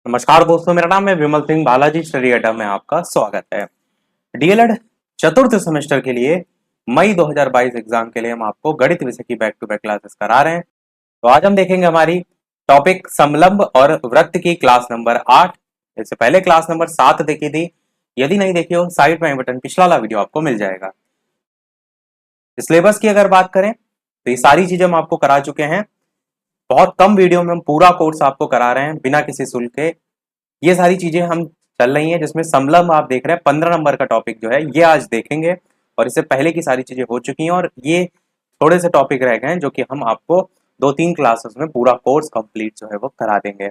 नमस्कार दोस्तों, मेरा नाम है विमल सिंह। बालाजी स्टडी अड्डा में आपका स्वागत है। डीएलएड चतुर्थ सेमेस्टर के लिए मई 2022 एग्जाम के लिए हम आपको गणित विषय की बैक टू बैक क्लासेस करा रहे हैं। तो आज हम देखेंगे हमारी टॉपिक समलंब और वृत्त की क्लास नंबर 8। इससे पहले क्लास नंबर 7 देखी थी। यदि नहीं देखी हो, साइड में आई बटन पिछला वाला वीडियो आपको मिल जाएगा। सिलेबस की अगर बात करें तो ये सारी चीजें हम आपको करा चुके हैं। बहुत कम वीडियो में हम पूरा कोर्स आपको करा रहे हैं बिना किसी शुल्क के। ये सारी चीजें हम चल रही हैं, जिसमें समलंब आप देख रहे हैं 15 नंबर का टॉपिक जो है ये आज देखेंगे। और इससे पहले की सारी चीजें हो चुकी हैं और ये थोड़े से टॉपिक रह गए हैं जो कि हम आपको 2-3 क्लासेस में पूरा कोर्स कंप्लीट जो है वो करा देंगे।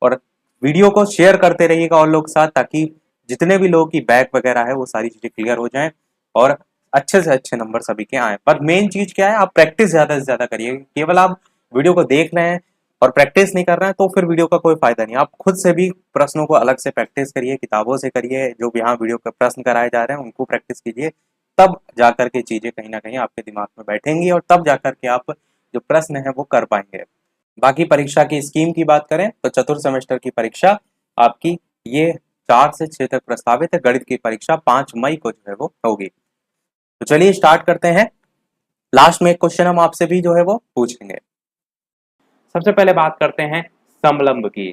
और वीडियो को शेयर करते रहिएगा और लोग साथ, ताकि जितने भी लोगों की बैक वगैरह है वो सारी चीजें क्लियर हो जाएं और अच्छे से अच्छे नंबर सभी के आए। पर मेन चीज क्या है, आप प्रैक्टिस ज्यादा से ज्यादा करिए। केवल आप वीडियो को देख रहे हैं और प्रैक्टिस नहीं कर रहे हैं तो फिर वीडियो का कोई फायदा नहीं। आप खुद से भी प्रश्नों को अलग से प्रैक्टिस करिए, किताबों से करिए, जो भी यहाँ वीडियो पे प्रश्न कराए जा रहे हैं उनको प्रैक्टिस कीजिए। तब जाकर के चीजें कहीं ना कहीं आपके दिमाग में बैठेंगी और तब जाकर के आप जो प्रश्न है वो कर पाएंगे। बाकी परीक्षा की स्कीम की बात करें तो चतुर्थ सेमेस्टर की परीक्षा आपकी ये 4 से 6 तक प्रस्तावित है। गणित की परीक्षा 5 मई को जो है वो होगी। तो चलिए स्टार्ट करते हैं। लास्ट में एक क्वेश्चन हम आपसे भी जो है वो पूछेंगे। सबसे पहले बात करते हैं समलंब की।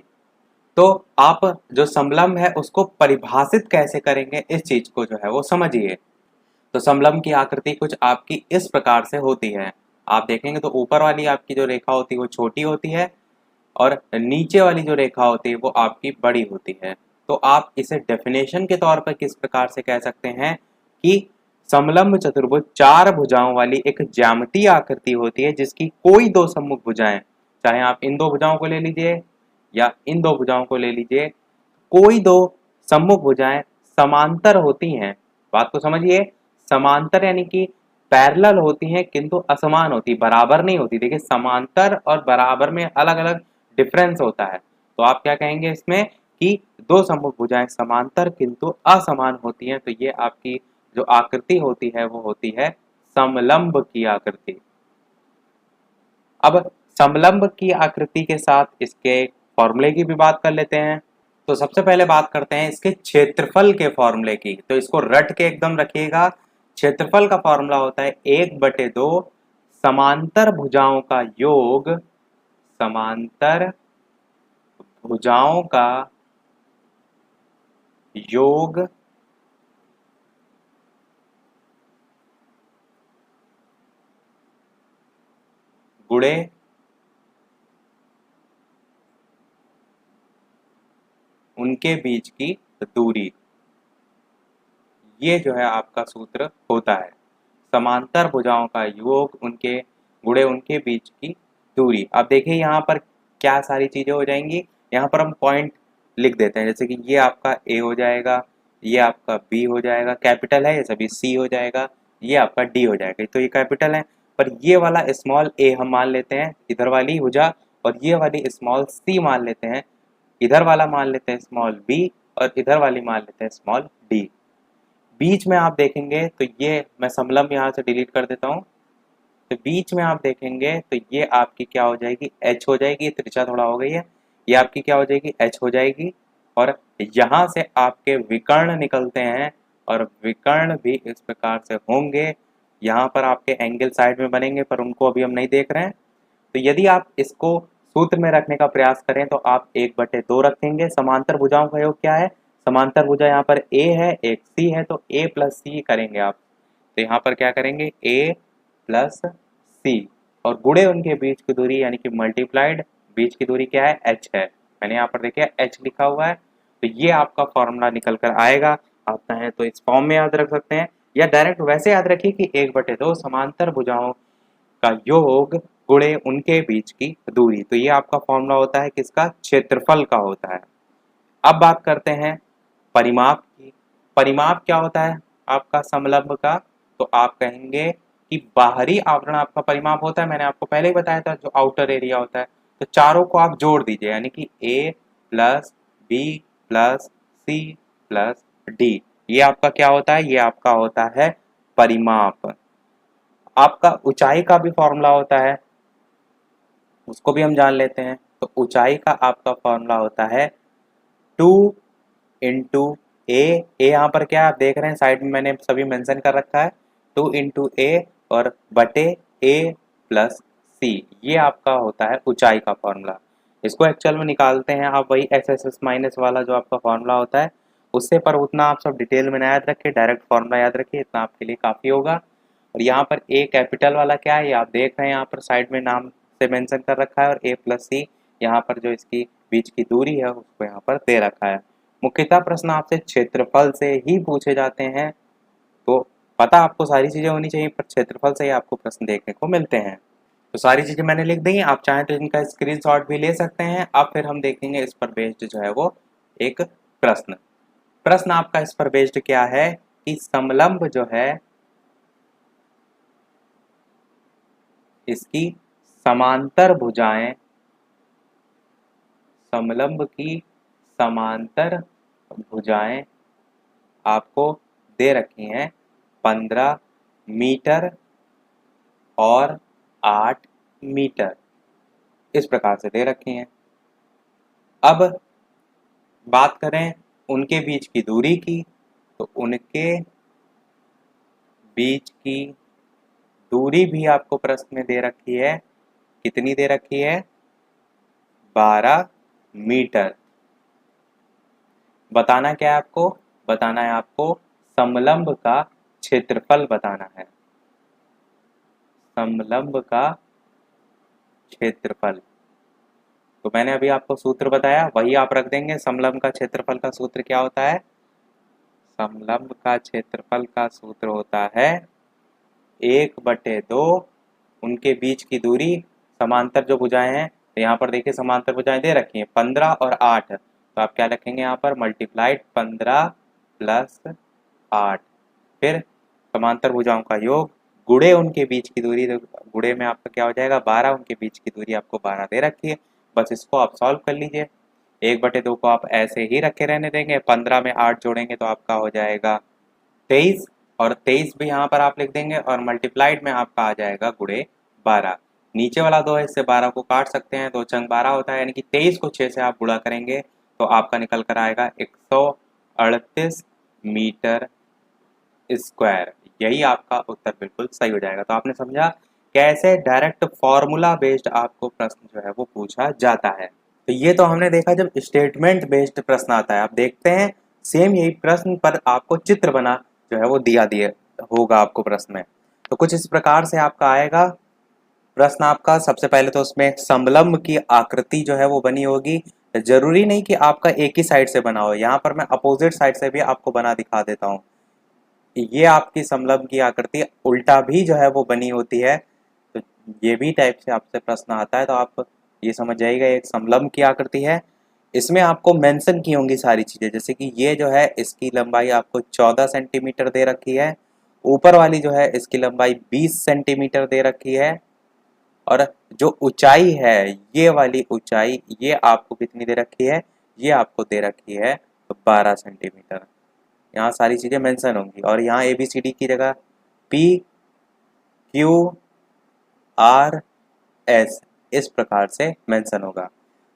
तो आप जो समलंब है उसको परिभाषित कैसे करेंगे, इस चीज को जो है वो समझिए। तो समलंब की आकृति कुछ आपकी इस प्रकार से होती है। आप देखेंगे तो ऊपर वाली आपकी जो रेखा होती है वो छोटी होती है और नीचे वाली जो रेखा होती है वो आपकी बड़ी होती है। तो आप इसे डेफिनेशन के तौर पर किस प्रकार से कह सकते हैं कि समलंब चतुर्भुज 4 भुजाओं वाली एक ज्यामितीय आकृति होती है जिसकी कोई दो सम्मुख भुजाएं, चाहे आप इन दो भुजाओं को ले लीजिए या इन दो भुजाओं को ले लीजिए, कोई दो सम्मुख भुजाएं समांतर होती हैं। बात को समझिए, समांतर यानी कि पैरेलल होती हैं किंतु असमान होती, बराबर नहीं होती। देखिए, समांतर और बराबर में अलग अलग डिफरेंस होता है। तो आप क्या कहेंगे इसमें कि दो सम्मुख भुजाएं समांतर किंतु असमान होती हैं। तो ये आपकी जो आकृति होती है वो होती है समलंब की आकृति। अब समलंब की आकृति के साथ इसके फॉर्मूले की भी बात कर लेते हैं। तो सबसे पहले बात करते हैं इसके क्षेत्रफल के फॉर्मूले की। तो इसको रट के एकदम रखिएगा। क्षेत्रफल का फॉर्मूला होता है 1/2 समांतर भुजाओं का योग, समांतर भुजाओं का योग गुणे उनके बीच की दूरी। ये जो है आपका सूत्र होता है, समांतर भुजाओं का योग उनके गुणे उनके बीच की दूरी। अब देखिए यहाँ पर क्या सारी चीजें हो जाएंगी। यहाँ पर हम पॉइंट लिख देते हैं, जैसे कि ये आपका ए हो जाएगा, ये आपका बी हो जाएगा, कैपिटल है ये सभी, सी हो जाएगा, ये आपका डी हो जाएगा। तो ये कैपिटल है, पर ये वाला स्मॉल ए हम मान लेते हैं इधर वाली भुजा, और ये वाली स्मॉल सी मान लेते हैं, इधर वाला मान लेते हैं स्मॉल बी, और इधर वाली मान लेते हैं स्मॉल डी। बीच में आप देखेंगे तो ये मैं समलंब यहाँ से डिलीट कर देता हूँ। तो बीच में आप देखेंगे तो ये आपकी क्या हो जाएगी, एच हो जाएगी। त्रिज्या थोड़ा हो गई है, ये आपकी क्या हो जाएगी, एच हो जाएगी। और यहाँ से आपके विकर्ण निकलते हैं और विकर्ण भी इस प्रकार से होंगे। यहाँ पर आपके एंगल साइड में बनेंगे पर उनको अभी हम नहीं देख रहे हैं। तो यदि आप इसको सूत्र में रखने का प्रयास करें तो आप 1/2 रखेंगे। समांतर भुजाओं का योग क्या है, समांतर भुजा यहाँ पर ए है, एक सी है, तो ए प्लस सी करेंगे आप। तो यहाँ पर क्या करेंगे, ए प्लस सी, और गुणे उनके बीच की दूरी यानी कि मल्टीप्लाइड, बीच की दूरी क्या है, एच है। मैंने यहाँ पर देखिए एच लिखा हुआ है। तो ये आपका फॉर्मूला निकल कर आएगा। आप चाहें तो इस फॉर्म में याद रख सकते हैं या डायरेक्ट वैसे याद रखिए कि 1/2 समांतर भुजाओं का योग गुणे उनके बीच की दूरी। तो ये आपका फॉर्मूला होता है किसका, क्षेत्रफल का होता है। अब बात करते हैं परिमाप की। परिमाप क्या होता है आपका समलंब का, तो आप कहेंगे कि बाहरी आवरण आपका परिमाप होता है। मैंने आपको पहले ही बताया था जो आउटर एरिया होता है। तो चारों को आप जोड़ दीजिए, यानी कि A plus B plus C plus D. ये आपका क्या होता है, ये आपका होता है परिमाप। आपका ऊंचाई का भी फॉर्मूला होता है, उसको भी हम जान लेते हैं। तो ऊंचाई का आपका फॉर्मूला होता है 2 इंटू ए यहाँ पर क्या आप देख रहे हैं साइड में मैंने सभी मेंशन कर रखा है 2 इंटू ए और बटे ए प्लस सी, ये आपका होता है ऊंचाई का फॉर्मूला। इसको एक्चुअल में निकालते हैं आप वही एस एस एस माइनस वाला जो आपका फॉर्मूला होता है उससे, पर उतना आप सब डिटेल में ना याद रखिए, डायरेक्ट फॉर्मूला याद रखिए, इतना आपके लिए काफ़ी होगा। और यहाँ पर ए कैपिटल वाला क्या है ये आप देख रहे हैं, यहाँ पर साइड में नाम से मेंशन कर रखा है, और ए प्लस सी यहाँ पर जो इसकी बीच की दूरी है उसको यहाँ पर दे रखा है। मुख्यतः प्रश्न आपसे क्षेत्रफल से ही पूछे जाते हैं, तो पता आपको सारी चीज़ें होनी चाहिए, पर क्षेत्रफल से ही आपको प्रश्न देखने को मिलते हैं। तो सारी चीज़ें मैंने लिख दी हैं, आप चाहें तो इनका स्क्रीनशॉट भी ले सकते हैं। अब फिर हम देखेंगे इस पर बेस्ड जो है वो एक प्रश्न। प्रश्न आपका इस पर बेस्ड क्या है कि समलंब जो है इसकी समांतर भुजाएं, समलंब की समांतर भुजाएं आपको दे रखी हैं 15 मीटर और 8 मीटर, इस प्रकार से दे रखी हैं। अब बात करें उनके बीच की दूरी की, तो उनके बीच की दूरी भी आपको प्रश्न में दे रखी है, कितनी दे रखी है 12 मीटर। बताना क्या है आपको, बताना है आपको समलंब का क्षेत्रफल बताना है, समलंब का क्षेत्रफल। तो मैंने अभी आपको सूत्र बताया वही आप रख देंगे। समलंब का क्षेत्रफल का सूत्र क्या होता है, समलंब का क्षेत्रफल का सूत्र होता है 1/2 उनके बीच की दूरी, समांतर जो भुजाएं हैं, तो यहाँ पर देखिए समांतर भुजाएं दे रखी हैं 15 और 8, तो आप क्या रखेंगे यहाँ पर मल्टीप्लाइड 15 प्लस 8, फिर समांतर भुजाओं का योग गुणे उनके बीच की दूरी, तो गुणे में आपका क्या हो जाएगा 12, उनके बीच की दूरी आपको 12 दे रखी है। बस इसको आप सॉल्व कर लीजिए, 1/2 को आप ऐसे ही रखे रहने देंगे, 15 में 8 जोड़ेंगे तो आपका हो जाएगा 23, और 23 भी यहाँ पर आप लिख देंगे, और मल्टीप्लाइड में आपका आ जाएगा गुणे 12। नीचे वाला 2 है, इससे 12 को काट सकते हैं, 2 छंग 12 होता है, यानी कि 23 को 6 से आप गुणा करेंगे तो आपका निकल कर आएगा 138 मीटर स्क्वायर। यही आपका उत्तर बिल्कुल सही हो जाएगा। तो आपने समझा कैसे डायरेक्ट फॉर्मूला बेस्ड आपको प्रश्न जो है वो पूछा जाता है। तो ये तो हमने देखा जब स्टेटमेंट बेस्ड प्रश्न आता है। आप देखते हैं सेम यही प्रश्न पर आपको चित्र बना जो है वो दिया होगा आपको प्रश्न में। तो कुछ इस प्रकार से आपका आएगा प्रश्न आपका। सबसे पहले तो उसमें समलंब की आकृति जो है वो बनी होगी। जरूरी नहीं कि आपका एक ही साइड से बना हो, यहाँ पर मैं अपोजिट साइड से भी आपको बना दिखा देता हूँ। ये आपकी समलंब की आकृति उल्टा भी जो है वो बनी होती है, तो ये भी टाइप से आपसे प्रश्न आता है, तो आप ये समझ जाइएगा एक समलंब की आकृति है। इसमें आपको मेंशन की होंगी सारी चीज़ें, जैसे कि ये जो है इसकी लंबाई आपको 14 सेंटीमीटर दे रखी है, ऊपर वाली जो है इसकी लंबाई 20 सेंटीमीटर दे रखी है, और जो ऊंचाई है ये वाली ऊंचाई ये आपको कितनी दे रखी है, ये आपको दे रखी है 12 सेंटीमीटर। यहाँ सारी चीज़ें मेंशन होंगी, और यहाँ ABCD की जगह PQRS इस प्रकार से मेंशन होगा।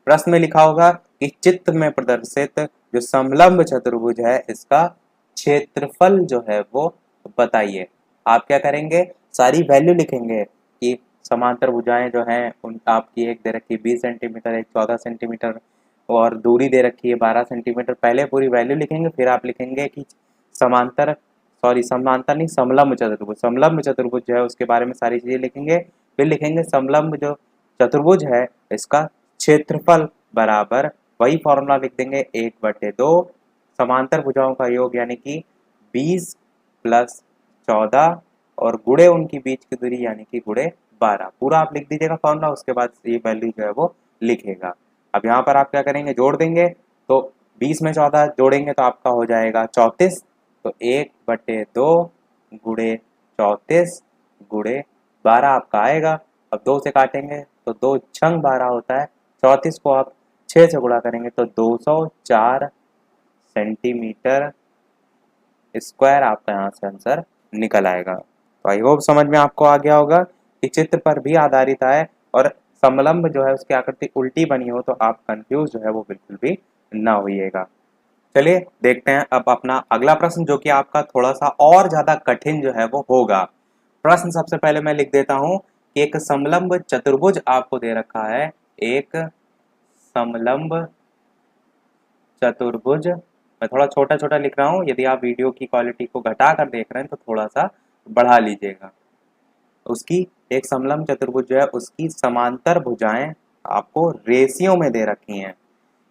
प्रश्न में लिखा होगा कि चित्र में प्रदर्शित जो समलंब चतुर्भुज है इसका क्षेत्रफल जो है वो बताइए। आप क्या करेंगे, सारी वैल्यू लिखेंगे कि समांतर भुजाएं जो हैं उन आपकी एक दे रखी है 20 सेंटीमीटर, एक 14 सेंटीमीटर, और दूरी दे रखी है 12 सेंटीमीटर। पहले पूरी वैल्यू लिखेंगे, फिर आप लिखेंगे कि समांतर समांतर नहीं समलंब चतुर्भुज, समलंब चतुर्भुज जो है उसके बारे में सारी चीज़ें लिखेंगे। फिर लिखेंगे समलंब जो चतुर्भुज है इसका क्षेत्रफल बराबर, वही फॉर्मूला लिख देंगे 1/2 समांतर भुजाओं का योग यानी कि 20 प्लस 14 और गुणे उनकी बीच की दूरी यानी कि गुणे 12। पूरा आप लिख दीजिएगा फॉर्मूला, उसके बाद ये वैल्यू जो है वो लिखेगा। अब यहाँ पर आप क्या करेंगे, जोड़ देंगे, तो 20 में 14 जोड़ेंगे तो आपका हो जाएगा 34, तो 1/2 गुणे 34 गुणे 12 आपका आएगा। अब 2 से काटेंगे तो 2 छंग 12 होता है, 34 को आप 6 से गुणा करेंगे तो 204 सेंटीमीटर स्क्वायर आपका यहाँ से आंसर निकल आएगा। तो आई होप समझ में आपको आ गया होगा कि चित्र पर भी आधारित है, और समलंब जो है उसकी आकृति उल्टी बनी हो तो आप कंफ्यूज जो है वो बिल्कुल भी ना होइएगा। चलिए देखते हैं अब अपना अगला प्रश्न, जो कि आपका थोड़ा सा और ज्यादा कठिन जो है वो होगा। प्रश्न सबसे पहले मैं लिख देता हूं कि एक समलंब चतुर्भुज आपको दे रखा है। एक समलंब चतुर्भुज, मैं थोड़ा छोटा छोटा लिख रहा हूं, यदि आप वीडियो की क्वालिटी को घटा कर देख रहे हैं तो थोड़ा सा बढ़ा लीजिएगा। उसकी एक समलंब चतुर्भुज जो है उसकी समांतर भुजाएं आपको रेशियो में दे रखी हैं।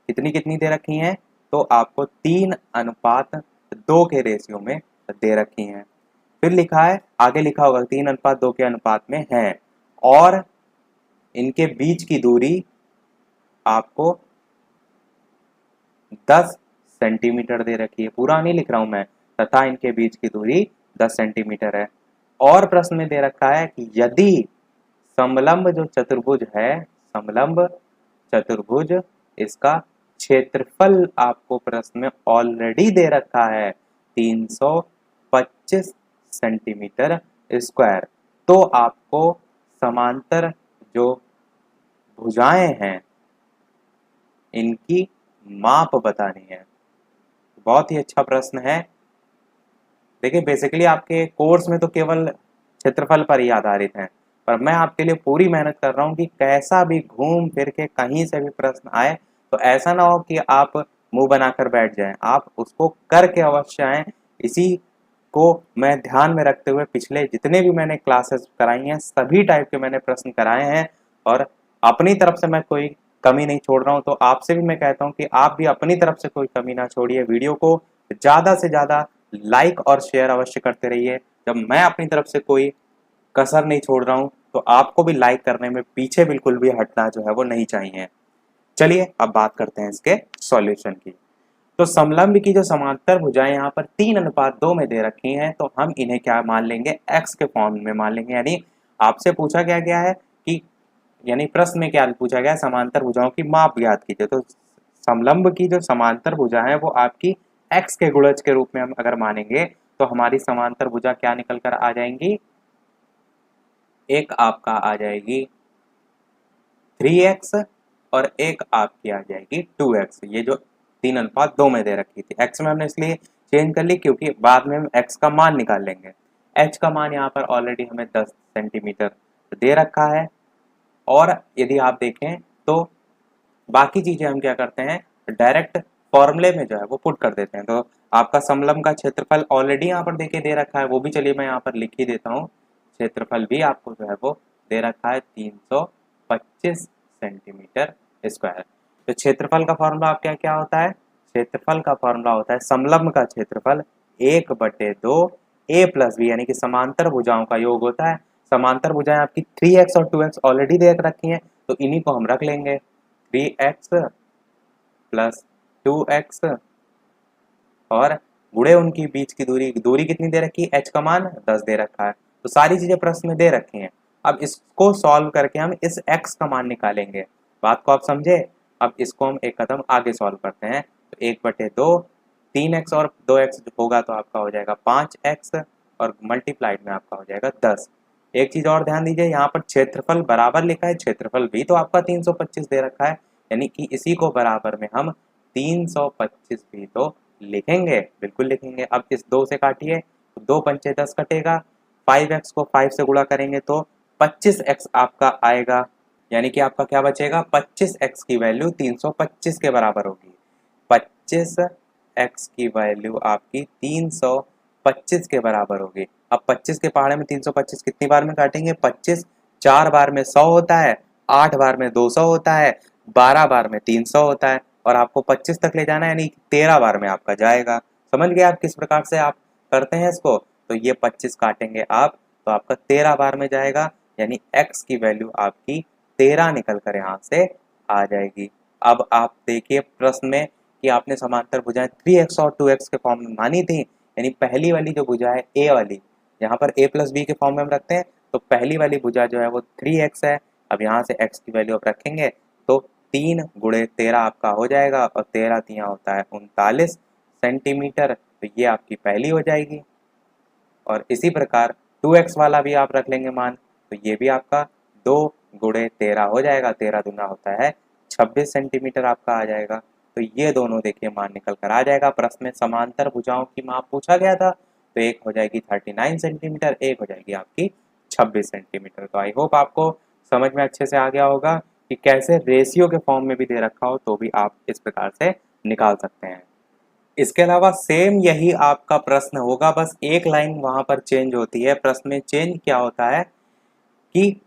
कितनी कितनी दे रखी हैं? तो आपको 3:2 के रेशियो में दे रखी हैं। फिर लिखा है, आगे लिखा होगा 3:2 के अनुपात में है, और इनके बीच की दूरी आपको 10 सेंटीमीटर दे रखी है। पूरा नहीं लिख रहा हूं मैं, तथा इनके बीच की दूरी 10 सेंटीमीटर है। और प्रश्न में दे रखा है कि यदि समलंब जो चतुर्भुज है, समलंब चतुर्भुज, इसका क्षेत्रफल आपको प्रश्न में ऑलरेडी दे रखा है 325 सेंटीमीटर स्क्वायर, तो आपको समांतर जो भुजाएं हैं इनकी माप बतानी है। बहुत ही अच्छा प्रश्न है। देखिए बेसिकली आपके कोर्स में तो केवल क्षेत्रफल पर ही आधारित है, पर मैं आपके लिए पूरी मेहनत कर रहा हूँ कि कैसा भी घूम फिर के कहीं से भी प्रश्न आए तो ऐसा ना हो कि आप मुंह बनाकर बैठ जाएं, आप उसको करके अवश्य आएं। इसी को मैं ध्यान में रखते हुए पिछले जितने भी मैंने क्लासेस कराई हैं सभी टाइप के मैंने प्रश्न कराए हैं, और अपनी तरफ से मैं कोई कमी नहीं छोड़ रहा हूं। तो आपसे भी मैं कहता हूं कि आप भी अपनी तरफ से कोई कमी ना छोड़िए। वीडियो को ज़्यादा से ज़्यादा लाइक और शेयर अवश्य करते रहिए। जब मैं अपनी तरफ से कोई कसर नहीं छोड़ रहा हूं तो आपको भी लाइक करने में पीछे बिल्कुल भी हटना जो है वो नहीं चाहिए। चलिए अब बात करते हैं इसके सॉल्यूशन की। तो समलंब की जो समांतर भुजाएं यहाँ पर 3:2 में दे रखी हैं, तो हम इन्हें क्या मान लेंगे? x के फॉर्म में मान लेंगे। यानी आपसे पूछा क्या गया है कि, यानी प्रश्न में क्या पूछा गया है? समांतर भुजाओं की माप ज्ञात कीजिए। तो समलंब की जो समांतर भुजा है वो आपकी x के गुणज के रूप में हम अगर मानेंगे तो हमारी समांतर भुजा क्या निकल कर आ जाएंगी? एक आपका आ जाएगी 3x और एक आपकी आ जाएगी 2x। ये जो 3:2 में दे रखी थी, x में हमने इसलिए चेंज कर ली क्योंकि बाद में हम x का मान निकाल लेंगे। h का मान यहाँ पर ऑलरेडी हमें 10 सेंटीमीटर दे रखा है, और यदि आप देखें तो बाकी चीजें हम क्या करते हैं, डायरेक्ट फॉर्मूले में जो है वो पुट कर देते हैं। तो आपका समलंब का क्षेत्रफल ऑलरेडी यहाँ पर देके दे रखा है, वो भी चलिए मैं यहाँ पर लिख ही देता हूँ। क्षेत्रफल भी आपको जो है वो दे रखा है 325 सेंटीमीटर स्क्वायर। तो क्षेत्रफल का फॉर्मूला आपका क्या होता है? क्षेत्रफल का फॉर्मूला होता है समलंब का क्षेत्रफल 1/2 a प्लस बी, यानी कि समांतर भुजाओं का योग होता है। समांतर भुजाएं आपकी 3x और 2x ऑलरेडी दे रखी हैं, तो इन्हीं को हम रख लेंगे। 3x प्लस 2x और गुणे उनकी बीच की दूरी, दूरी कितनी दे रखी है? h का मान 10 दे रखा है। तो सारी चीजें प्रश्न में दे रखी हैं। अब इसको सॉल्व करके हम इस x का मान निकालेंगे। बात को आप समझे? अब इसको हम एक कदम आगे सॉल्व करते हैं। तो 1/2, 3x और 2x होगा तो आपका हो जाएगा 5x, और मल्टीप्लाइड में आपका हो जाएगा 10। एक चीज और ध्यान दीजिए, यहाँ पर क्षेत्रफल बराबर लिखा है, क्षेत्रफल भी तो आपका 325 दे रखा है, यानी कि इसी को बराबर में हम 325 भी तो लिखेंगे, बिल्कुल लिखेंगे। अब इस 2 से काटिए, 2 पंचे 10 कटेगा, 5x को 5 से गुणा करेंगे तो 25x आपका आएगा, यानी कि आपका क्या बचेगा? 25x की वैल्यू 325 के बराबर होगी। 25x की वैल्यू आपकी 325 के बराबर होगी। अब 25 के पहाड़े में 325 कितनी बार में काटेंगे? 25 4 बार में 100 होता है, 8 बार में 200 होता है, 12 बार में 300 होता है, और आपको 25 तक ले जाना है, यानी 13 बार में आपका जाएगा। समझ गए आप किस प्रकार से आप करते हैं इसको? तो ये 25 काटेंगे आप तो आपका 13 बार में जाएगा, यानी x की वैल्यू आपकी 13 निकल कर यहाँ से आ जाएगी। अब आप देखिए प्रश्न में कि आपने समांतर भुजाएं 3x और 2x के फॉर्म में मानी थी, यानी पहली वाली जो भुजा है a वाली, यहाँ पर a प्लस बी के फॉर्म में हम रखते हैं, तो पहली वाली भुजा जो है वो 3x है। अब यहाँ से x की वैल्यू आप रखेंगे तो 3 गुणे 13 आपका हो जाएगा, और 13 तिया होता है 39 सेंटीमीटर, तो ये आपकी पहली हो जाएगी। और इसी प्रकार 2x वाला भी आप रख लेंगे मान, तो ये भी आपका 2 गुणे 13 हो जाएगा, 13 दूना होता है 26 सेंटीमीटर आपका आ जाएगा। तो ये दोनों देखिए मान निकल कर आ जाएगा। प्रश्न में समांतर भुजाओं की माप पूछा गया था, तो एक हो जाएगी 39 सेंटीमीटर, एक हो जाएगी आपकी 26 सेंटीमीटर। तो आई होप आपको समझ में अच्छे से आ गया होगा कि कैसे रेशियो के फॉर्म में भी दे रखा हो तो भी आप इस प्रकार से निकाल सकते हैं। इसके अलावा सेम यही आपका प्रश्न होगा, बस एक लाइन वहां पर चेंज होती है। प्रश्न में चेंज क्या होता है कि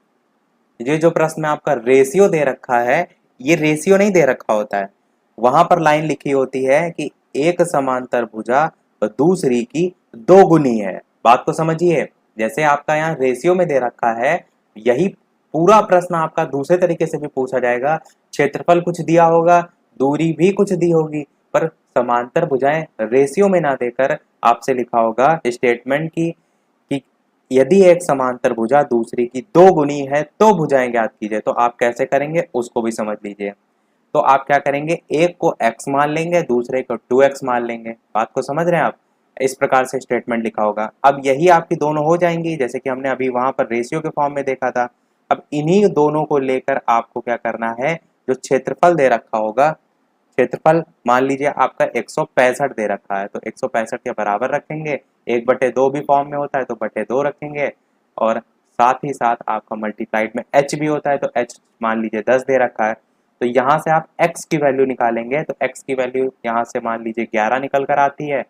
ये जो प्रश्न में आपका रेशियो दे रखा है, ये रेशियो नहीं दे रखा होता है। वहां पर लाइन लिखी होती है कि एक समांतर भुजा दूसरी की दो गुनी है। बात को समझिए, जैसे आपका यहाँ रेशियो में दे रखा है, यही पूरा प्रश्न आपका दूसरे तरीके से भी पूछा जाएगा। क्षेत्रफल कुछ दिया होगा, दूरी भी कुछ दी होगी, पर समांतर भुजाएं रेशियो में ना देकर आपसे लिखा होगा स्टेटमेंट की कि यदि एक समांतर भुजा दूसरी की दो गुनी है तो भुजाएं ज्ञात कीजिए। तो आप कैसे करेंगे उसको भी समझ लीजिए। तो आप क्या करेंगे, एक को x मान लेंगे, दूसरे को 2x मान लेंगे। बात को समझ रहे हैं आप? इस प्रकार से स्टेटमेंट लिखा होगा। अब यही आपकी दोनों हो जाएंगी, जैसे कि हमने अभी वहां पर रेशियो के फॉर्म में देखा था। अब इन्हीं दोनों को लेकर आपको क्या करना है, जो क्षेत्रफल दे रखा होगा, क्षेत्रफल मान लीजिए आपका 165 दे रखा है, तो 165 के बराबर रखेंगे। 1/2 भी फॉर्म में होता है तो 2 रखेंगे, और साथ ही साथ आपका मल्टीप्लाइड में h भी होता है, तो h मान लीजिए 10 दे रखा है। तो यहाँ से आप x की वैल्यू निकालेंगे, तो x की वैल्यू यहाँ से मान लीजिए 11 निकल कर आती है।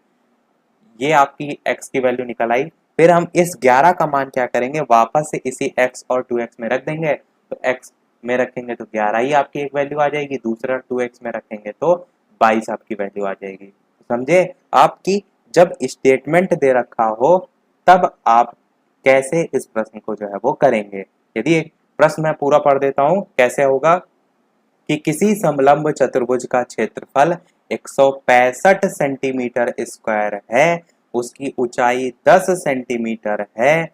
ये आपकी x की वैल्यू निकल आई। फिर हम इस 11 का मान क्या करेंगे, वापस से इसी x और 2x में रख देंगे। तो x में रखेंगे तो 11 ही आपकी एक वैल्यू आ जाएगी, दूसरा 2x में रखेंगे तो 22 आपकी वैल्यू आ जाएगी। समझे आपकी जब स्टेटमेंट दे रखा हो तब आप कैसे इस प्रश्न को जो है वो करेंगे। यदि एक प्रश्न मैं पूरा पढ़ देता हूं, कैसे होगा कि किसी समलंब चतुर्भुज का क्षेत्रफल 165 सेंटीमीटर स्क्वायर है, उसकी ऊंचाई 10 सेंटीमीटर है,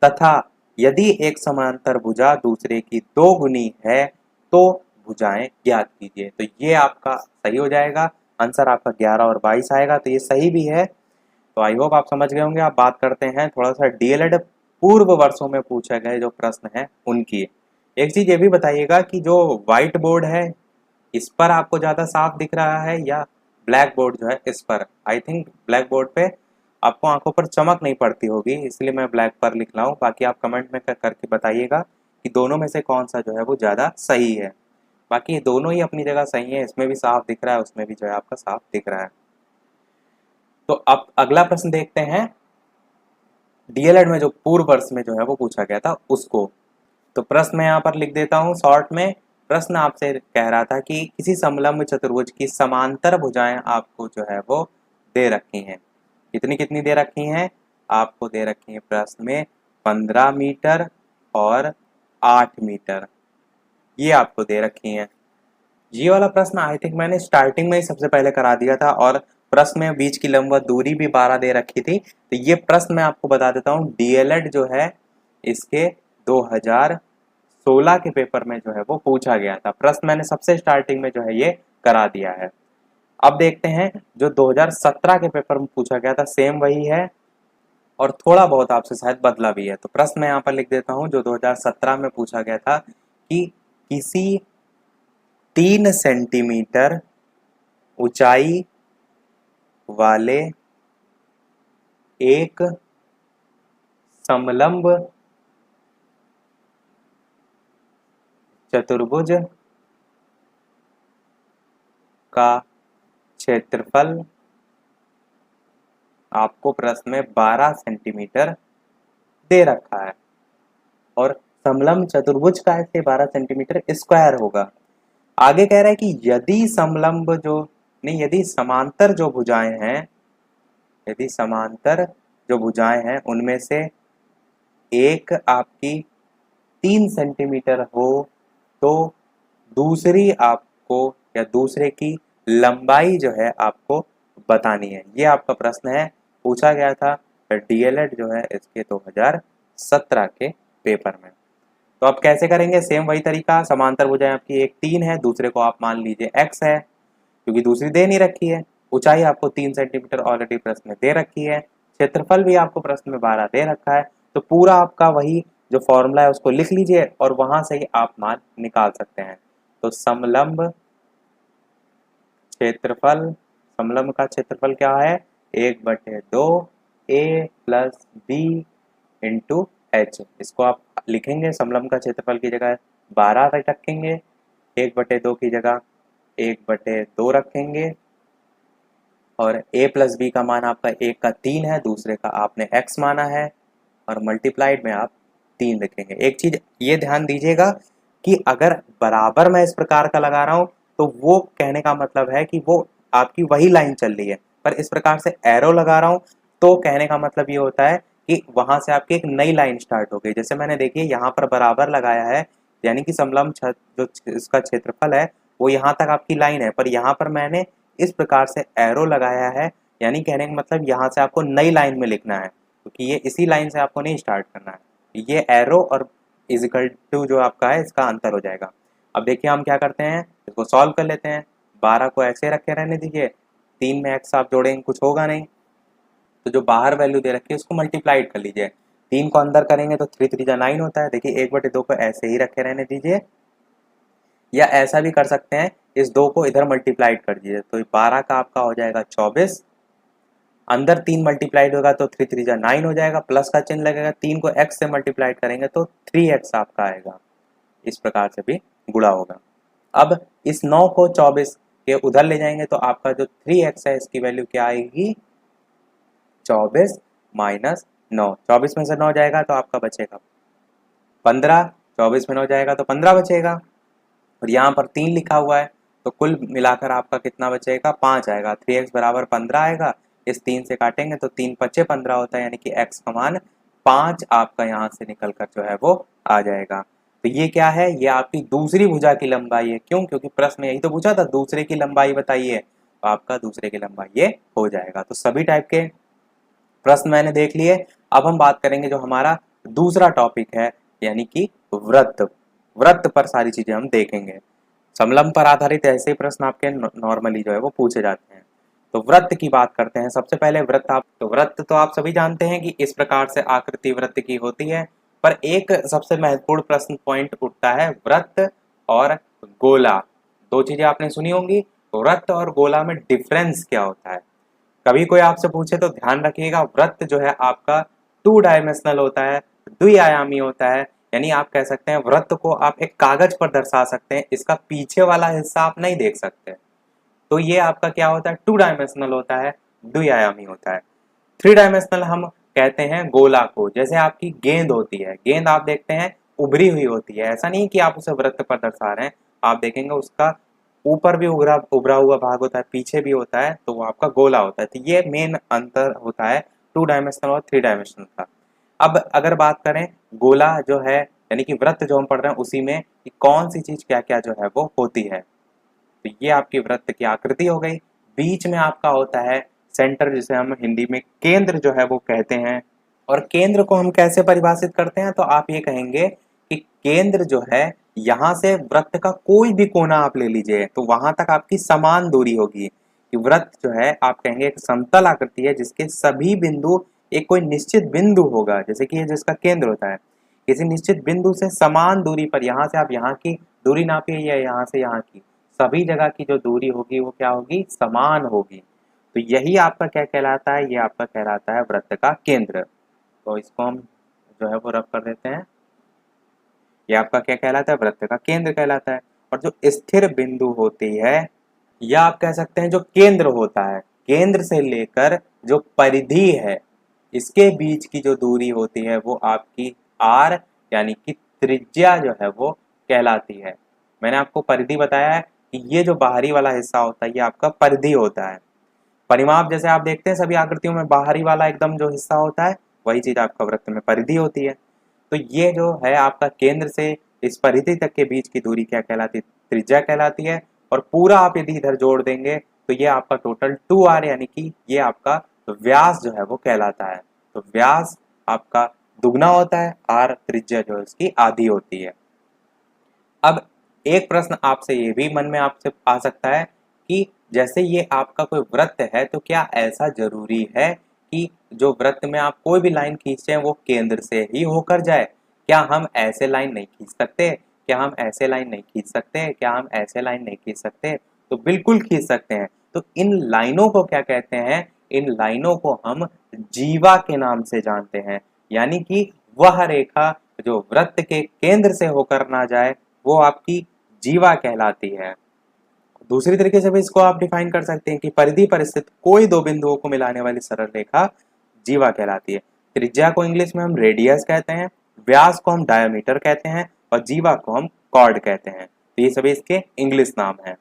तथा यदि एक समांतर भुजा दूसरे की दो गुनी है तो भुजाएं ज्ञात कीजिए। तो ये आपका सही हो जाएगा, आंसर आपका 11 और 22 आएगा, तो ये सही भी है। तो आई होप आप समझ गए होंगे। आप बात करते हैं थोड़ा सा डीएलएड पूर्व वर्षों में पूछे गए जो प्रश्न है उनकी। एक चीज ये भी बताइएगा कि जो व्हाइट बोर्ड है इस पर आपको ज्यादा साफ दिख रहा है या ब्लैक बोर्ड जो है इस पर? आई थिंक ब्लैक बोर्ड पे आपको आंखों पर चमक नहीं पड़ती होगी, इसलिए मैं ब्लैक पर लिख रहा हूँ। बाकी आप कमेंट में करके बताइएगा कि दोनों में से कौन सा जो है वो ज़्यादा सही है। बाकी ये दोनों ही अपनी जगह सही है, इसमें भी साफ दिख रहा है, उसमें भी जो है आपका साफ दिख रहा है। तो अब अगला प्रश्न देखते हैं, डीएलएड में जो पूर्व वर्ष में जो है वो पूछा गया था उसको। तो प्रश्न मैं यहाँ पर लिख देता हूँ शॉर्ट में। प्रश्न आपसे कह रहा था कि किसी समलंब चतुर्भुज की समांतर भुजाएं आपको जो है वो दे रखी हैं। कितनी कितनी दे रखी हैं? आपको दे रखी है प्रश्न में 15 मीटर और 8 मीटर, ये आपको दे रखी हैं। ये वाला प्रश्न आई थिंक मैंने स्टार्टिंग में ही सबसे पहले करा दिया था, और प्रश्न में बीच की लंबवत दूरी भी 12 दे रखी थी। तो ये प्रश्न मैं आपको बता देता हूँ, डीएलएड जो है इसके 2016 के पेपर में जो है वो पूछा गया था। प्रश्न मैंने सबसे स्टार्टिंग में जो है ये करा दिया है। अब देखते हैं जो 2017 के पेपर में पूछा गया था, सेम वही है और थोड़ा बहुत आपसे शायद बदला भी है। तो प्रश्न मैं यहाँ पर लिख देता हूँ जो 2017 में पूछा गया था कि किसी 3 सेंटीमीटर ऊंचाई वाले एक समलंब चतुर्भुज का क्षेत्रफल आपको प्रश्न में 12 सेंटीमीटर दे रखा है, और समलंब चतुर्भुज का ऐसे 12 सेंटीमीटर स्क्वायर होगा। आगे कह रहा है कि यदि समलंब जो नहीं, यदि समांतर जो भुजाएं हैं, यदि समांतर जो भुजाएं हैं उनमें से एक आपकी 3 सेंटीमीटर हो तो दूसरी आपको या दूसरे की लंबाई जो है आपको बतानी है। ये आपका प्रश्न है, पूछा गया था डीएलएड जो है इसके 2017 के पेपर में। तो आप कैसे करेंगे? सेम वही तरीका, समांतर भुजाएं आपकी एक 3 है, दूसरे को आप मान लीजिए x है, क्योंकि दूसरी दे नहीं रखी है। ऊंचाई आपको 3 सेंटीमीटर ऑलरेडी प्रश्न में दे रखी है, क्षेत्रफल भी आपको प्रश्न में 12 दे रखा है। तो पूरा आपका वही जो फॉर्मूला है उसको लिख लीजिए और वहां से ही आप मान निकाल सकते हैं। तो समलंब क्षेत्रफल, समलंब का क्षेत्रफल क्या है, 1/2 a plus B into H. इसको आप लिखेंगे समलंब का क्षेत्रफल की जगह 12 रखेंगे, 1/2 की जगह 1/2 रखेंगे, और a प्लस बी का मान आपका एक का 3 है, दूसरे का आपने x माना है, और मल्टीप्लाइड में आप 3 लिखेंगे। एक चीज ये ध्यान दीजिएगा कि अगर बराबर मैं इस प्रकार का लगा रहा हूं तो वो कहने का मतलब है कि वो आपकी वही लाइन चल रही है, पर इस प्रकार से एरो लगा रहा हूं तो कहने का मतलब ये होता है कि वहां से आपकी एक नई लाइन स्टार्ट हो गई। जैसे मैंने देखिए यहाँ पर बराबर लगाया है, यानी कि समलंब जो इसका क्षेत्रफल है वो यहाँ तक आपकी लाइन है, पर यहाँ पर मैंने इस प्रकार से एरो लगाया है, यानी कहने का मतलब यहाँ से आपको नई लाइन में लिखना है, क्योंकि ये इसी लाइन से आपको नहीं स्टार्ट करना है। ये एरो और इजिकल टू जो आपका है इसका अंतर हो जाएगा। अब देखिए हम क्या करते हैं, इसको सॉल्व कर लेते हैं। 12 को ऐसे रखे रहने दीजिए, 3 में x आप जोड़ेंगे कुछ होगा नहीं, तो जो बाहर वैल्यू दे रखी है उसको मल्टीप्लाइड कर लीजिए। 3 को अंदर करेंगे तो 3 3 9 होता है। देखिए 1/2 को ऐसे ही रखे रहने दीजिए, या ऐसा भी कर सकते हैं, इस 2 को इधर मल्टीप्लाइड कर दीजिए, तो 12 का आपका हो जाएगा 24, अंदर 3 मल्टीप्लाइड होगा तो 3 3 9 हो जाएगा, प्लस का चिन्ह लगेगा, 3 को x से मल्टीप्लाइड करेंगे तो 3x आपका आएगा। इस प्रकार से भी गुणा होगा। अब इस 9 को 24 के उधर ले जाएंगे तो आपका जो 3x है इसकी वैल्यू क्या आएगी, 24 माइनस 9। 24 में से 9 जाएगा तो आपका बचेगा 15, 24 में 9 जाएगा तो 15 बचेगा, और यहाँ पर 3 लिखा हुआ है तो कुल मिलाकर आपका कितना बचेगा, 5 आएगा। 3x बराबर 15 आएगा, इस 3 से काटेंगे तो 3 पच्चे 15 होता है, यानी कि x का मान 5 आपका यहाँ से निकल कर जो है वो आ जाएगा। तो ये क्या है, ये आपकी दूसरी भुजा की लंबाई है। क्यों, क्योंकि प्रश्न यही तो पूछा था, दूसरे की लंबाई बताइए, तो आपका दूसरे की लंबाई ये हो जाएगा। तो सभी टाइप के प्रश्न मैंने देख लिए। अब हम बात करेंगे जो हमारा दूसरा टॉपिक है, यानी कि वृत्त। वृत्त पर सारी चीजें हम देखेंगे। समलंब पर आधारित ऐसे प्रश्न आपके नॉर्मली जो है वो पूछे जाते हैं। तो वृत्त की बात करते हैं। सबसे पहले वृत्त तो आप सभी जानते हैं कि इस प्रकार से आकृति वृत्त की होती है, पर एक सबसे महत्वपूर्ण प्रश्न पॉइंट उठता है, वृत्त और गोला। दो चीजें आपने सुनी होंगी, वृत्त और गोला में डिफरेंस क्या होता है। कभी कोई आपसे पूछे तो ध्यान रखिएगा, वृत्त जो है आपका 2 डायमेंशनल होता है, द्विआयामी होता है, यानी आप कह सकते हैं वृत्त को आप एक कागज पर दर्शा सकते हैं, इसका पीछे वाला हिस्सा आप नहीं देख सकते। तो ये आपका क्या होता है, 2 डायमेंशनल होता है, द्विआयामी होता है। 3 डायमेंशनल हम कहते हैं गोला को। जैसे आपकी गेंद होती है, गेंद आप देखते हैं उभरी हुई होती है, ऐसा नहीं कि आप उसे वृत्त पर दर्शा रहे हैं, आप देखेंगे उसका ऊपर भी उभरा हुआ भाग होता है, पीछे भी होता है, तो वो आपका गोला होता है। तो ये मेन अंतर होता है 2 डायमेंशनल और 3 डायमेंशनल का। अब अगर बात करें गोला जो है, यानी कि वृत्त जो हम पढ़ रहे हैं उसी में कि कौन सी चीज क्या क्या जो है वो होती है, तो ये आपकी वृत्त की आकृति हो गई। बीच में आपका होता है सेंटर, जिसे हम हिंदी में केंद्र जो है वो कहते हैं। और केंद्र को हम कैसे परिभाषित करते हैं, तो आप ये कहेंगे कि केंद्र जो है, यहां से वृत्त का कोई भी कोना आप ले लीजिए तो वहां तक आपकी समान दूरी होगी। कि वृत्त जो है आप कहेंगे एक समतल आकृति है जिसके सभी बिंदु एक कोई निश्चित बिंदु होगा, जैसे कि ये जिसका केंद्र होता है, किसी निश्चित बिंदु से समान दूरी पर, यहाँ से आप यहाँ की दूरी नापिए या यहाँ से यहाँ की, सभी जगह की जो दूरी होगी वो क्या होगी, समान होगी। तो यही आपका क्या कहलाता है, ये आपका कहलाता है वृत्त का केंद्र। तो इसको हम जो है वो रब कर देते हैं, ये आपका क्या कहलाता है, वृत्त का केंद्र कहलाता है। और जो स्थिर बिंदु होती है, या आप कह सकते हैं जो केंद्र होता है, केंद्र से लेकर जो परिधि है इसके बीच की जो दूरी होती है वो आपकी आर, यानी कि त्रिज्या जो है वो कहलाती है। मैंने आपको परिधि बताया है कि ये जो बाहरी वाला हिस्सा होता है ये आपका परिधि होता है। परिमाप जैसे आप देखते हैं सभी आकृतियों में बाहरी वाला एकदम जो हिस्सा होता है वही चीज आपका वृत्त में परिधि होती है। तो ये जो है आपका केंद्र से इस परिधि तक के बीच की दूरी क्या कहलाती है, त्रिज्या कहलाती है। और पूरा आप यदि इधर जोड़ देंगे तो ये आपका टोटल 2r, यानी कि ये आपका व्यास जो है वो कहलाता है। तो व्यास आपका दुगना होता है, r त्रिज्या जो है उसकी आधी होती है। अब एक प्रश्न आपसे ये भी मन में आपसे आ सकता है कि जैसे ये आपका कोई वृत्त है तो क्या ऐसा जरूरी है कि जो वृत्त में आप कोई भी लाइन खींचे वो केंद्र से ही होकर जाए, क्या हम ऐसे लाइन नहीं खींच सकते, क्या हम ऐसे लाइन नहीं खींच सकते, क्या हम ऐसे लाइन नहीं खींच सकते। तो बिल्कुल खींच सकते हैं। तो इन लाइनों को क्या कहते हैं? इन लाइनों को हम जीवा के नाम से जानते हैं। यानी कि वह रेखा जो वृत्त के केंद्र से होकर ना जाए वो आपकी जीवा कहलाती है। दूसरी तरीके से भी इसको आप डिफाइन कर सकते हैं कि परिधि पर स्थित कोई दो बिंदुओं को मिलाने वाली सरल रेखा जीवा कहलाती है। त्रिज्या को इंग्लिश में हम रेडियस कहते हैं, व्यास को हम डायमीटर कहते हैं और जीवा को हम कॉर्ड कहते हैं। तो ये सभी इसके इंग्लिश नाम हैं।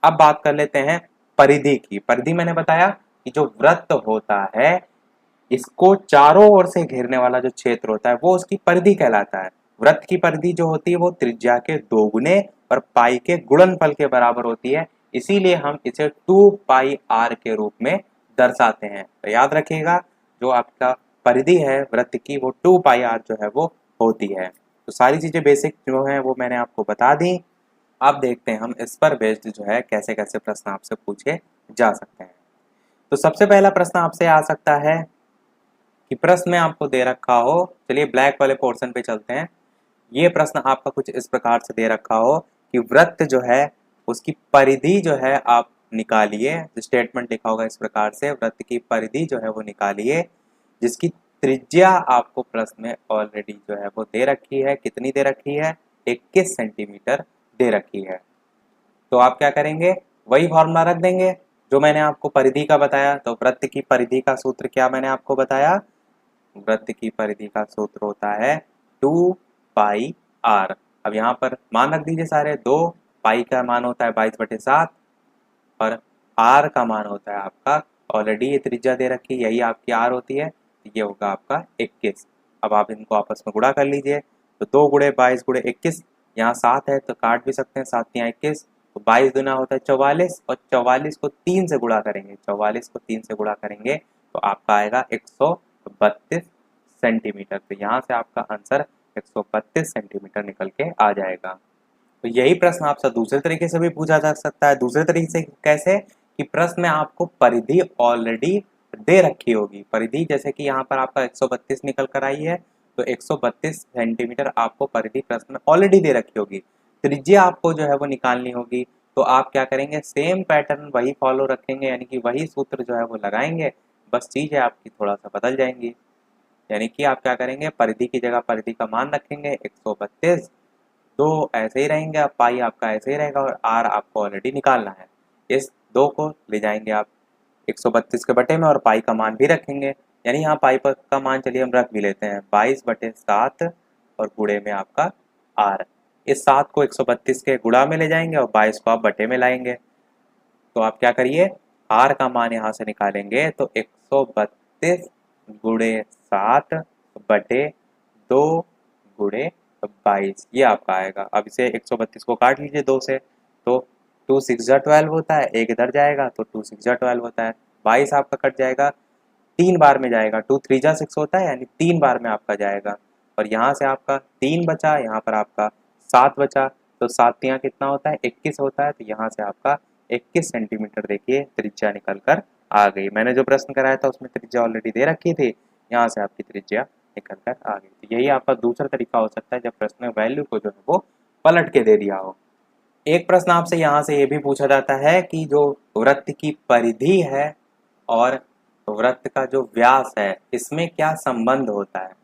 अब बात कर लेते हैं परिधि की। परिधि मैंने बताया कि जो वृत्त होता है इसको चारों ओर से घेरने वाला जो क्षेत्र होता है वो उसकी परिधि कहलाता है। वृत्त की परिधि जो होती है वो त्रिज्या के दोगुने और पाई के गुणनफल के बराबर होती है। इसीलिए हम इसे 2 पाई आर के रूप में दर्शाते हैं। तो याद रखिएगा जो आपका परिधि है वृत्त की वो 2 पाई आर जो है वो होती है। तो सारी चीजें बेसिक जो है वो मैंने आपको बता दी। अब देखते हैं हम इस पर बेस्ड जो है कैसे कैसे प्रश्न आपसे पूछे जा सकते हैं। तो सबसे पहला प्रश्न आपसे आ सकता है कि प्रश्न में आपको दे रखा हो, चलिए ब्लैक वाले पोर्शन पे चलते हैं। ये प्रश्न आपका कुछ इस प्रकार से दे रखा हो कि वृत्त जो है उसकी परिधि जो है आप निकालिए। स्टेटमेंट लिखा होगा इस प्रकार से, वृत्त की परिधि जो है वो निकालिए जिसकी त्रिज्या आपको प्रश्न में ऑलरेडी जो है वो दे रखी है। कितनी दे रखी है? 21 सेंटीमीटर दे रखी है। तो आप क्या करेंगे? वही फॉर्मूला रख देंगे जो मैंने आपको परिधि का बताया। तो वृत्त की परिधि का सूत्र क्या मैंने आपको बताया? वृत्त की परिधि का सूत्र होता है 2 पाई आर। अब यहाँ पर मान रख दीजिए सारे। 2 पाई का मान होता है 22/7 और आर का मान होता है आपका, ऑलरेडी ये त्रिज्या दे रखी, यही आपकी आर होती है, तो ये होगा आपका 21। अब आप इनको आपस में गुणा कर लीजिए। तो 2 गुणे 22 गुणे 21, यहाँ 7 है तो काट भी सकते हैं, 7 या 21, तो 22 दुना होता है 44 और 44 को 3 से गुणा करेंगे, 44 को 3 से गुणा करेंगे तो आपका आएगा 132 सेंटीमीटर। तो यहाँ से आपका आंसर 132 सेंटीमीटर निकल के आ जाएगा। तो यही प्रश्न आपसे दूसरे तरीके से भी पूछा जा सकता है। दूसरे तरीके से कैसे? कि प्रश्न में आपको परिधि ऑलरेडी दे रखी होगी। परिधि जैसे कि यहाँ पर आपका 132 निकल कर आई है तो 132 सेंटीमीटर आपको परिधि प्रश्न में ऑलरेडी दे रखी होगी। त्रिज्या आपको जो है वो निकालनी होगी। तो आप क्या करेंगे? सेम पैटर्न वही फॉलो रखेंगे, यानी कि वही सूत्र जो है वो लगाएंगे, बस चीज़ें आपकी थोड़ा सा बदल जाएंगी। यानी कि आप क्या करेंगे? परिधि की जगह परिधि का मान रखेंगे 132, 2 ऐसे ही रहेंगे, अब पाई आपका ऐसे ही रहेगा और आर आपको ऑलरेडी निकालना है। इस 2 को ले जाएंगे आप 132 के बटे में और पाई का मान भी रखेंगे। यानी यहाँ पाई पर का मान चलिए हम रख भी लेते हैं 22/7 और गुणे में आपका आर। इस 7 को 132 के गुणा में ले जाएंगे और 22 को आप बटे में लाएंगे। तो आप क्या करिए? आर का मान यहाँ से निकालेंगे तो 132 गुणे 7 बटे 2 गुणे 22 ये आपका आएगा। अब इसे 132 को काट लीजिए 2 से, तो 2 6 जा 12 होता है, एक इधर जाएगा तो 2 6 जा 12 होता है, 22 आपका कट जाएगा, 3 बार में जाएगा, 2 3 जा 6 होता है यानी 3 बार में आपका जाएगा। और यहाँ से आपका 3 बचा, यहाँ पर आपका 7 बचा, तो 7 यहाँ कितना होता है? 21 होता है। तो यहाँ से आपका 21 सेंटीमीटर देखिए त्रिज्या निकल कर आ गई। मैंने जो प्रश्न कराया था उसमें त्रिज्या ऑलरेडी दे रखी थी, यहाँ से आपकी त्रिज्या निकल कर आ गई। तो यही आपका दूसरा तरीका हो सकता है जब प्रश्न में वैल्यू को जो है वो पलट के दे दिया हो। एक प्रश्न आपसे यहाँ से ये भी पूछा जाता है कि जो वृत्त की परिधि है और वृत्त का जो व्यास है इसमें क्या संबंध होता है।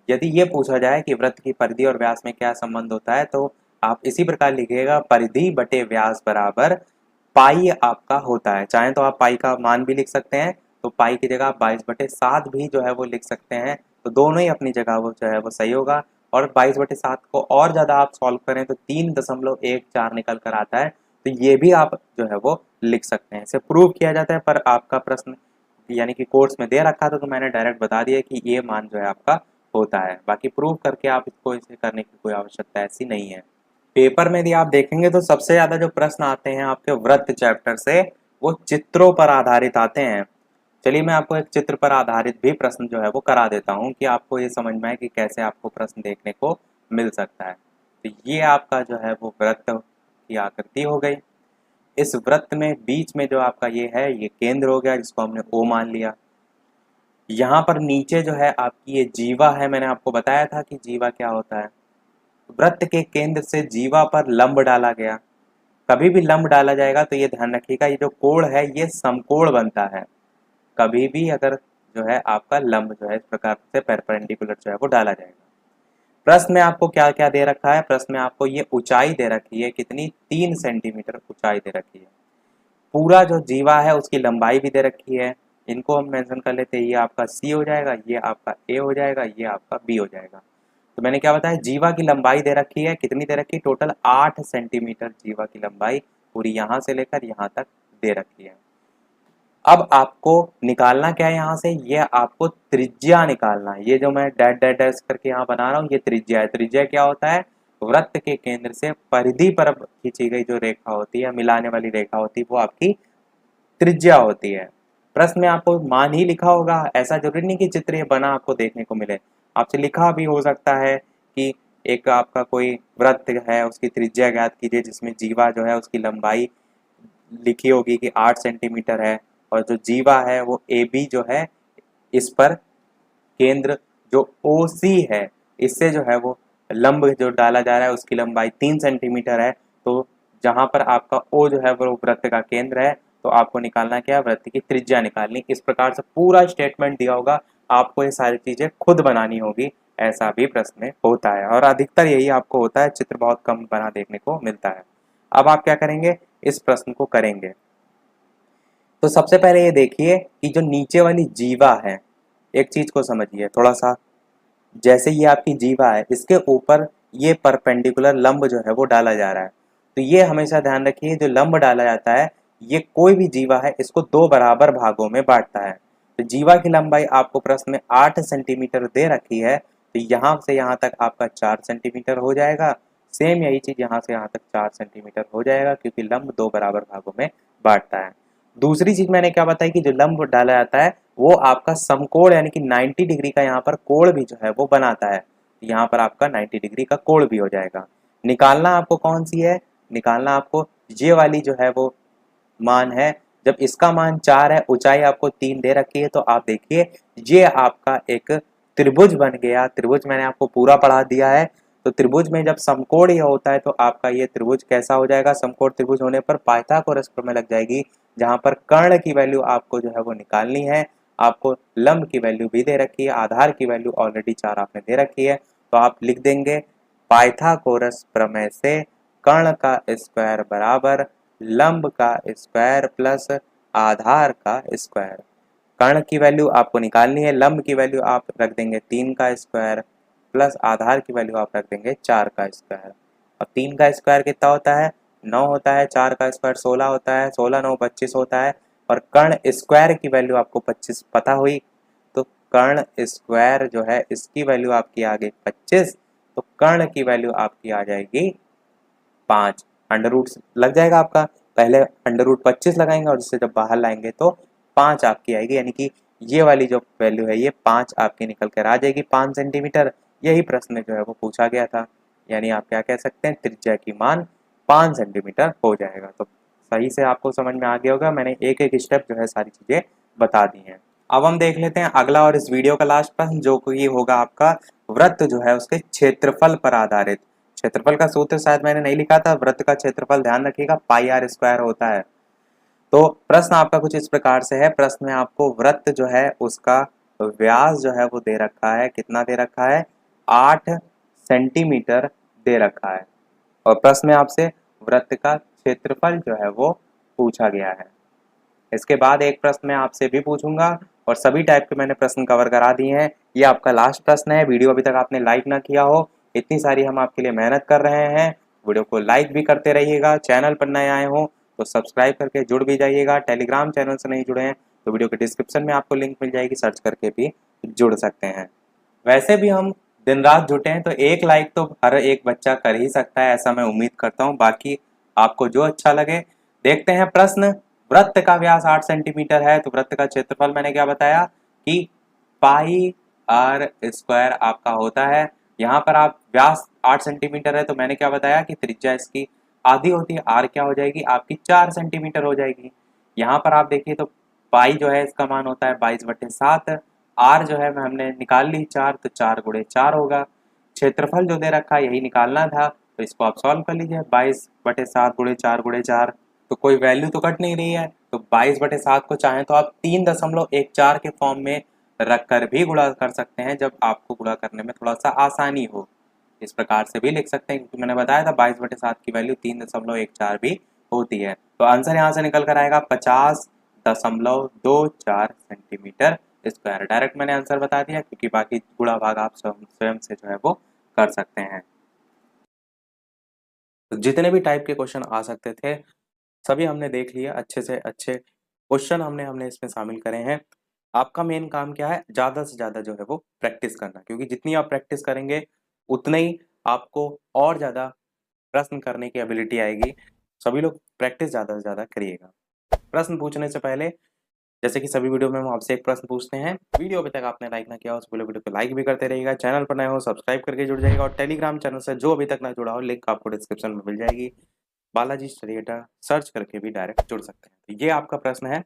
यदि ये पूछा जाए कि वृत्त की परिधि और व्यास में क्या संबंध होता है तो आप इसी प्रकार लिखिएगा, परिधि बटे व्यास बराबर पाई आपका होता है। चाहे तो आप पाई का मान भी लिख सकते हैं, तो पाई की जगह आप 22/7 भी जो है वो लिख सकते हैं। तो दोनों ही अपनी जगह वो जो है वो सही होगा। और 22/7 को और ज़्यादा आप सॉल्व करें तो 3.14 निकल कर आता है। तो ये भी आप जो है वो लिख सकते हैं। इसे प्रूव किया जाता है, पर आपका प्रश्न यानी कि कोर्स में दे रखा था तो मैंने डायरेक्ट बता दिया कि ये मान जो है आपका होता है। बाकी प्रूव करके आप इसको इसे करने की कोई आवश्यकता ऐसी नहीं है। पेपर में यदि आप देखेंगे तो सबसे ज़्यादा जो प्रश्न आते हैं आपके वृत्त चैप्टर से वो चित्रों पर आधारित आते हैं। चलिए मैं आपको एक चित्र पर आधारित भी प्रश्न जो है वो करा देता हूँ कि आपको ये समझ में आए कि कैसे आपको प्रश्न देखने को मिल सकता है। तो ये आपका जो है वो वृत्त की आकृति हो गई। इस वृत्त में बीच में जो आपका ये है ये केंद्र हो गया जिसको हमने O मान लिया। यहाँ पर नीचे जो है आपकी ये जीवा है, मैंने आपको बताया था कि जीवा क्या होता है। वृत्त के केंद्र से जीवा पर लंब डाला गया। कभी भी लंब डाला जाएगा तो ये ध्यान रखिएगा, ये जो कोण है ये समकोण बनता है। कभी भी अगर जो है आपका लंब जो है इस प्रकार से परपेंडिकुलर जो है वो डाला जाएगा। प्रश्न में आपको क्या क्या दे रखा है, प्रश्न में आपको ये ऊंचाई दे रखी है, कितनी, 3 सेंटीमीटर ऊंचाई दे रखी है। पूरा जो जीवा है उसकी लंबाई भी दे रखी है, इनको हम मेंशन कर लेते हैं, ये आपका सी हो जाएगा, ये आपका ए हो जाएगा, ये आपका बी हो जाएगा। तो मैंने क्या बताया, जीवा की लंबाई दे रखी है, कितनी दे रखी है, टोटल 8 सेंटीमीटर जीवा की लंबाई पूरी यहाँ से लेकर यहाँ तक दे रखी है। अब आपको निकालना क्या है यहाँ से, ये आपको त्रिज्या निकालना है। ये जो मैं डैश डैश डैश करके यहाँ बना रहा हूँ ये त्रिज्या है। त्रिज्या क्या होता है, वृत्त के केंद्र से परिधि पर खींची गई जो रेखा होती है, मिलाने वाली रेखा होती है, वो आपकी त्रिज्या होती है। प्रश्न में आपको मान ही लिखा होगा, ऐसा जरूरी नहीं कि चित्र ये बना आपको देखने को मिले, आपसे लिखा भी हो सकता है कि एक आपका कोई वृत्त है उसकी त्रिज्या ज्ञात कीजिए, जिसमें जीवा जो है उसकी लंबाई लिखी होगी कि 8 सेंटीमीटर है, और जो जीवा है वो ए बी जो है इस पर केंद्र जो ओ सी है इससे जो है वो लंब जो डाला जा रहा है उसकी लंबाई 3 सेंटीमीटर है। तो जहां पर आपका ओ जो है वो वृत्त का केंद्र है, तो आपको निकालना क्या है, वृत्त की त्रिज्या निकालनी। इस प्रकार से पूरा स्टेटमेंट दिया होगा, आपको ये सारी चीजें खुद बनानी होगी, ऐसा भी प्रश्न में होता है और अधिकतर यही आपको होता है, चित्र बहुत कम बना देखने को मिलता है। अब आप क्या करेंगे, इस प्रश्न को करेंगे। तो सबसे पहले ये देखिए कि जो नीचे वाली जीवा है, एक चीज को समझिए थोड़ा सा, जैसे ये आपकी जीवा है इसके ऊपर ये परपेंडिकुलर लंब जो है वो डाला जा रहा है। तो ये हमेशा ध्यान रखिए, जो लंब डाला जाता है ये कोई भी जीवा है इसको 2 बराबर भागों में बांटता है। तो जीवा की लंबाई आपको प्रश्न में 8 सेंटीमीटर दे रखी है, तो यहाँ से यहाँ तक आपका 4 सेंटीमीटर हो जाएगा। सेम यही चीज यहाँ से यहाँ तक 4 सेंटीमीटर हो जाएगा, क्योंकि लंब 2 बराबर भागों में बांटता है। दूसरी चीज मैंने क्या बताई कि जो लंब डाला जाता है वो आपका समकोण यानी कि 90 डिग्री का यहाँ पर कोण भी जो है वो बनाता है। यहाँ पर आपका 90 डिग्री का कोण भी हो जाएगा। निकालना आपको कौन सी है, निकालना आपको ये वाली जो है वो मान है। जब इसका मान 4 है, ऊंचाई आपको 3 दे रखी है, तो आप देखिए ये आपका एक त्रिभुज बन गया। त्रिभुज मैंने आपको पूरा पढ़ा दिया है। तो त्रिभुज में जब समकोण यह होता है तो आपका ये त्रिभुज कैसा हो जाएगा, समकोण त्रिभुज होने पर पाइथागोरस प्रमेय लग जाएगी, जहां पर कर्ण की वैल्यू आपको जो है वो निकालनी है। आपको लंब की वैल्यू भी दे रखी है, आधार की वैल्यू ऑलरेडी 4 आपने दे रखी है, तो आप लिख देंगे पाइथागोरस प्रमेय से कर्ण का स्क्वायर बराबर लंब का स्क्वायर प्लस आधार का स्क्वायर। कर्ण की वैल्यू आपको निकालनी है, लंब की वैल्यू आप रख देंगे 3 का स्क्वायर प्लस आधार की वैल्यू आप रख देंगे 4 का स्क्वायर। अब 3 का स्क्वायर कितना होता है, 9 होता है, 4 का स्क्वायर 16 होता है, 16 9 25 होता है, और कर्ण स्क्वायर की वैल्यू आपको 25 पता हुई। तो कर्ण स्क्वायर जो है इसकी वैल्यू आपकी आ गई 25, तो कर्ण की वैल्यू आपकी आ जाएगी 5। अंडर रूट लग जाएगा आपका, पहले अंडर रूट 25 लगाएंगे और जिससे जब बाहर लाएंगे तो 5 आपकी आएगी, यानी कि ये वाली जो वैल्यू है ये 5 आपकी निकल कर आ जाएगी, 5 सेंटीमीटर। यही प्रश्न में जो है वो पूछा गया था, यानी आप क्या कह सकते हैं, त्रिज्या की मान 5 सेंटीमीटर हो जाएगा। तो सही से आपको समझ में आ गया होगा, मैंने एक एक स्टेप जो है सारी चीजें बता दी हैं। अब हम देख लेते हैं अगला और इस वीडियो का लास्ट प्रश्न, जो कि होगा आपका वृत्त जो है उसके क्षेत्रफल पर आधारित। क्षेत्रफल का सूत्र शायद मैंने नहीं लिखा था, वृत्त का क्षेत्रफल ध्यान रखिएगा पाई आर स्क्वायर होता है। तो प्रश्न आपका कुछ इस प्रकार से है, प्रश्न में आपको वृत्त जो है उसका व्यास जो है वो दे रखा है, कितना दे रखा है, 8 सेंटीमीटर दे रखा है, और प्रश्न में आपसे वृत्त का क्षेत्रफल जो है वो पूछा गया है। इसके बाद एक प्रश्न मैं आपसे भी पूछूंगा, और सभी टाइप के मैंने प्रश्न कवर करा दिए हैं। ये आपका लास्ट प्रश्न है। वीडियो अभी तक आपने लाइक ना किया हो, इतनी सारी हम आपके लिए मेहनत कर रहे हैं, वीडियो को लाइक भी करते रहिएगा। चैनल पर नए आए हो तो सब्सक्राइब करके जुड़ भी जाइएगा। टेलीग्राम चैनल से नहीं जुड़े हैं तो वीडियो के डिस्क्रिप्शन में आपको लिंक मिल जाएगी, सर्च करके भी जुड़ सकते हैं। वैसे भी हम दिन रात जुटे हैं, तो एक लाइक तो हर एक बच्चा कर ही सकता है, ऐसा मैं उम्मीद करता हूँ। बाकी आपको जो अच्छा लगे। देखते हैं प्रश्न, वृत्त का व्यास 8 सेंटीमीटर है, तो वृत्त का क्षेत्रफल मैंने क्या बताया कि पाई आर स्क्वायर आपका होता है। यहाँ पर आप व्यास 8 सेंटीमीटर है, तो मैंने क्या बताया कि त्रिज्या इसकी आधी होती है, आर क्या हो जाएगी आपकी 4 सेंटीमीटर हो जाएगी। यहाँ पर आप देखिए तो पाई जो है इसका मान होता है 22/7, आर जो है हमने निकाल ली 4, तो 4 × 4 होगा। क्षेत्रफल जो दे रखा है यही निकालना था, तो इसको आप सॉल्व कर लीजिए। 22/7 गुणे 4 गुणे 4, तो कोई वैल्यू तो कट नहीं रही है, तो 22/7 को चाहें तो आप 3.14 के फॉर्म में रख कर भी गुणा कर सकते हैं, जब आपको गुणा करने में थोड़ा सा आसानी हो। इस प्रकार से भी लिख सकते हैं, क्योंकि मैंने बताया था 22/7 की वैल्यू 3.14 भी होती है। तो आंसर यहाँ से निकल कर आएगा 50.24 सेंटीमीटर स्क्वायर। डायरेक्ट मैंने आंसर बता दिया, क्योंकि बाकी गुणा भाग आप स्वयं से जो है वो कर सकते हैं। तो जितने भी टाइप के क्वेश्चन आ सकते थे सभी हमने देख लिया, अच्छे से अच्छे क्वेश्चन हमने इसमें शामिल करे हैं। आपका मेन काम क्या है, ज़्यादा से ज़्यादा जो है वो प्रैक्टिस करना, क्योंकि जितनी आप प्रैक्टिस करेंगे उतना ही आपको और ज़्यादा प्रश्न करने की एबिलिटी आएगी। सभी लोग प्रैक्टिस ज़्यादा से ज़्यादा करिएगा। प्रश्न पूछने से पहले, जैसे कि सभी वीडियो में हम आपसे एक प्रश्न पूछते हैं, वीडियो अभी तक आपने लाइक ना किया हो तो वीडियो को लाइक भी करते रहिएगा, चैनल पर नए हो सब्सक्राइब करके जुड़ जाइएगा, और टेलीग्राम चैनल से जो अभी तक ना जुड़ा हो लिंक आपको डिस्क्रिप्शन में मिल जाएगी, बालाजी स्टडी अड्डा सर्च करके भी डायरेक्ट जुड़ सकते हैं। तो ये आपका प्रश्न है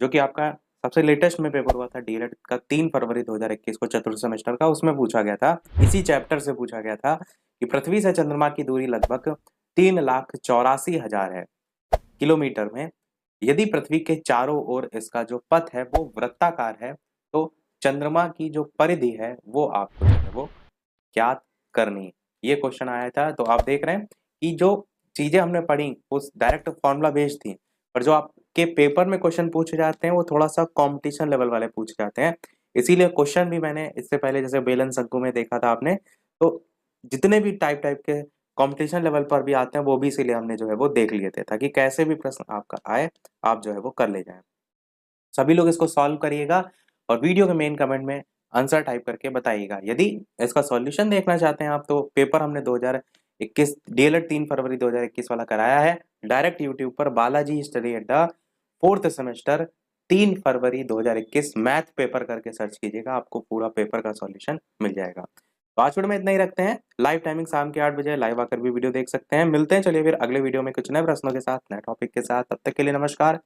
जो कि आपका सबसे लेटेस्ट में पेपर हुआ था डीएलएड का 3 फरवरी 2021 को चतुर्थ सेमेस्टर का। उसमें पूछा गया था, इसी चैप्टर से पूछा गया था कि पृथ्वी से चंद्रमा की दूरी लगभग 3,84,000 है किलोमीटर में। यदि पृथ्वी के चारों ओर इसका जो पथ है वो वृत्ताकार है, तो चंद्रमा की जो परिधि है वो आपको जो है वो ज्ञात करनी। ये क्वेश्चन आया था। तो आप देख रहे हैं कि जो चीजें हमने पढ़ी वो डायरेक्ट फॉर्मूला बेस्ड थी, पर जो आपके पेपर में क्वेश्चन पूछे जाते हैं वो थोड़ा सा कंपटीशन लेवल वाले पूछे जाते हैं। इसीलिए क्वेश्चन भी मैंने इससे पहले जैसे बेलन शंकु में देखा था आपने, तो जितने भी टाइप टाइप के कंपटीशन लेवल पर भी आते हैं वो भी इसीलिए हमने जो है वो देख लिए थे, ताकि कैसे भी प्रश्न आपका आए आप जो है वो कर ले जाएं। सभी लोग इसको सॉल्व करिएगा और वीडियो के मेन कमेंट में आंसर टाइप करके बताइएगा। यदि इसका सॉल्यूशन देखना चाहते हैं आप, तो पेपर हमने 2021 डीएलएड 3 फरवरी 2021 वाला कराया है डायरेक्ट यूट्यूब पर, बालाजी स्टडी अड्डा 4th सेमेस्टर 3 फरवरी 2021 मैथ पेपर करके सर्च कीजिएगा, आपको पूरा पेपर का सॉल्यूशन मिल जाएगा। तो आज वीडियो में इतना ही रखते हैं। लाइव टाइमिंग शाम के 8 बजे, लाइव आकर भी वीडियो देख सकते हैं। मिलते हैं चलिए फिर अगले वीडियो में कुछ नए प्रश्नों के साथ, नए टॉपिक के साथ। तब तक के लिए नमस्कार।